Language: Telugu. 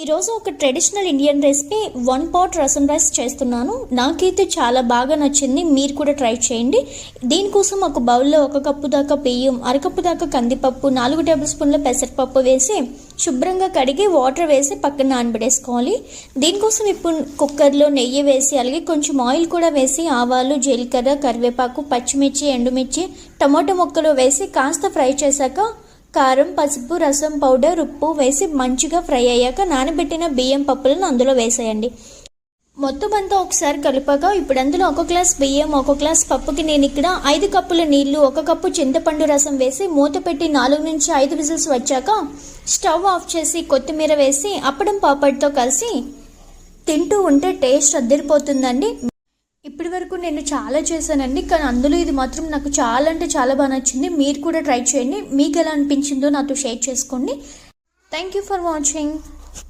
ఈరోజు ఒక ట్రెడిషనల్ ఇండియన్ రెసిపీ 1 pot రసం రైస్ చేస్తున్నాను. నాకైతే చాలా బాగా నచ్చింది. మీరు కూడా ట్రై చేయండి. దీనికోసం ఒక బౌల్లో 1 కప్పు దాకా బియ్యం, అరకప్పు దాకా కందిపప్పు, 4 టేబుల్ స్పూన్ల పెసరపప్పు వేసి శుభ్రంగా కడిగి వాటర్ వేసి పక్కన నానబెట్టేసుకోవాలి. దీనికోసం ఇప్పుడు కుక్కర్లో నెయ్యి వేసి అలాగే కొంచెం ఆయిల్ కూడా వేసి ఆవాలు, జీలకర్ర, కరివేపాకు, పచ్చిమిర్చి, ఎండుమిర్చి, టమాటో ముక్కలు వేసి కాస్త ఫ్రై చేశాక కారం, పసుపు, రసం పౌడర్, ఉప్పు వేసి మంచిగా ఫ్రై అయ్యాక నానబెట్టిన బియ్యం పప్పులను అందులో వేసేయండి. మొత్తం అంతా ఒకసారి కలిపాక ఇప్పుడు అందులో 1 గ్లాస్ బియ్యం, 1 గ్లాస్ పప్పుకి నేను ఇక్కడ 5 కప్పుల నీళ్లు, 1 కప్పు చింతపండు రసం వేసి మూత పెట్టి 4 నుంచి 5 విజిల్స్ వచ్చాక స్టవ్ ఆఫ్ చేసి కొత్తిమీర వేసి అప్పడం పాపడ్తో కలిసి తింటూ ఉంటే టేస్ట్ అద్దరిపోతుందండి. ఇప్పటి వరకు నేను చాలా చేశానండి, కానీ అందులో ఇది మాత్రం నాకు చాలా అంటే చాలా బాగా నచ్చింది. మీరు కూడా ట్రై చేయండి. మీకు ఎలా అనిపించిందో నాతో షేర్ చేసుకోండి. Thank you for watching.